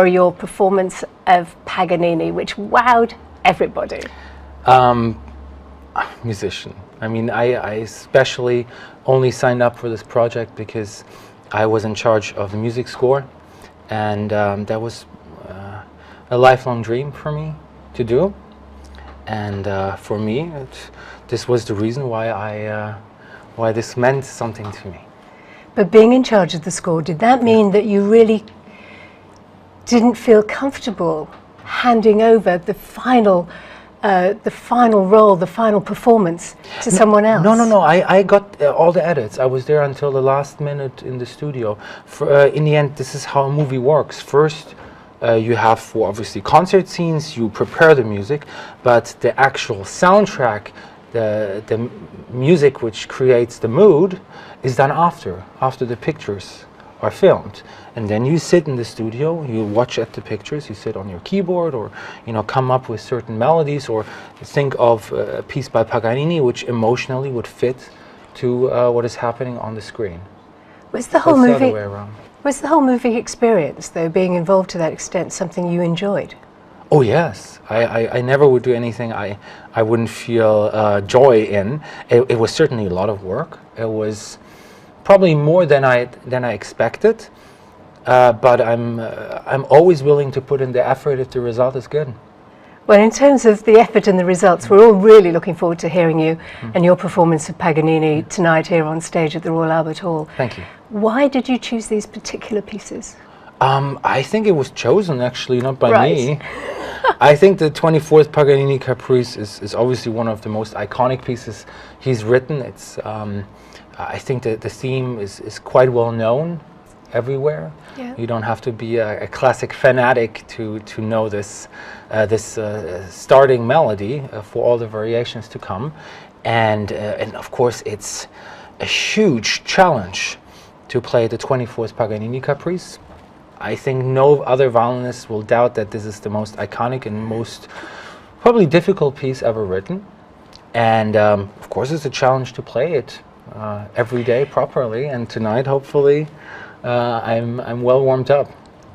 your performance of Paganini, which wowed everybody? Musician. I mean, I especially only signed up for this project because I was in charge of the music score, and that was a lifelong dream for me to do. And for me, this was the reason why this meant something to me. But being in charge of the score, did that mean that you really didn't feel comfortable handing over the final role, the final performance to someone else? No. I got all the edits. I was there until the last minute in the studio. In the end, this is how a movie works. First, you have, for obviously concert scenes, you prepare the music, but the actual soundtrack, the music which creates the mood, is done after the pictures are filmed. And then you sit in the studio, you watch at the pictures, you sit on your keyboard, or come up with certain melodies, or think of a piece by Paganini which emotionally would fit to what is happening on the screen. Was the whole movie experience, though, being involved to that extent, something you enjoyed? Oh yes, I never would do anything I wouldn't feel joy in. It was certainly a lot of work. It was probably more than I expected, but I'm always willing to put in the effort if the result is good. Well, in terms of the effort and the results, we're all really looking forward to hearing you and your performance of Paganini tonight here on stage at the Royal Albert Hall. Thank you. Why did you choose these particular pieces? I think it was chosen actually not by me. I think the 24th Paganini Caprice is obviously one of the most iconic pieces he's written. It's I think that the theme is quite well known everywhere. Yeah. You don't have to be a classic fanatic to know this starting melody for all the variations to come, and of course it's a huge challenge to play the 24th Paganini Caprice. I think no other violinist will doubt that this is the most iconic and most probably difficult piece ever written, and of course it's a challenge to play it every day properly, and tonight hopefully I'm well warmed up.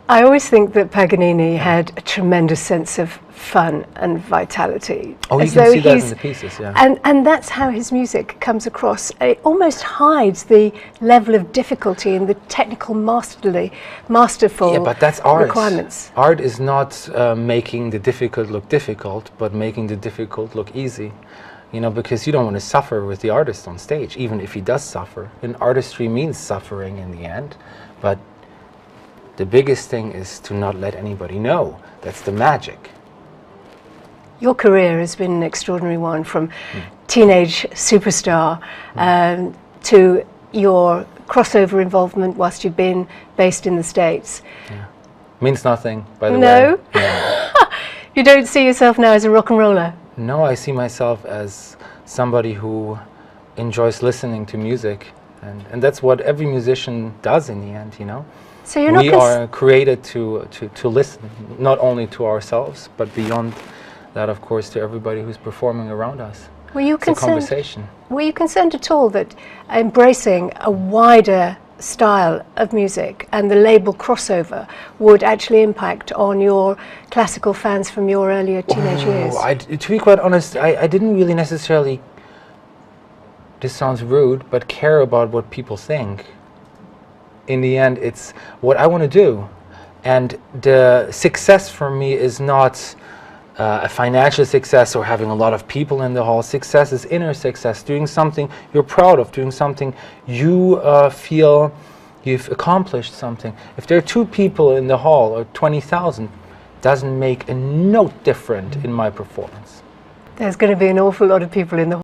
I always think that Paganini had a tremendous sense of fun and vitality. Oh, you can see that in the pieces, yeah. And that's how his music comes across. It almost hides the level of difficulty and the technical masterful but that's art. Requirements. Art is not making the difficult look difficult, but making the difficult look easy. Because you don't want to suffer with the artist on stage, even if he does suffer. And artistry means suffering in the end, but the biggest thing is to not let anybody know. That's the magic. Your career has been an extraordinary one, from teenage superstar to your crossover involvement whilst you've been based in the States. Yeah. Means nothing, by the way. No? Yeah. You don't see yourself now as a rock and roller? No, I see myself as somebody who enjoys listening to music, and that's what every musician does in the end, So we are created to listen, not only to ourselves, but beyond that, of course, to everybody who's performing around us. It's a conversation. Were you concerned at all that embracing a wider style of music and the label crossover would actually impact on your classical fans from your earlier teenage years? To be quite honest, I didn't really necessarily, this sounds rude, but care about what people think. In the end, it's what I want to do, and the success for me is not a financial success or having a lot of people in the hall. Success is inner success, doing something you're proud of, doing something you feel you've accomplished something. If there are 2 people in the hall or 20,000, doesn't make a note different in my performance. There's going to be an awful lot of people in the hall.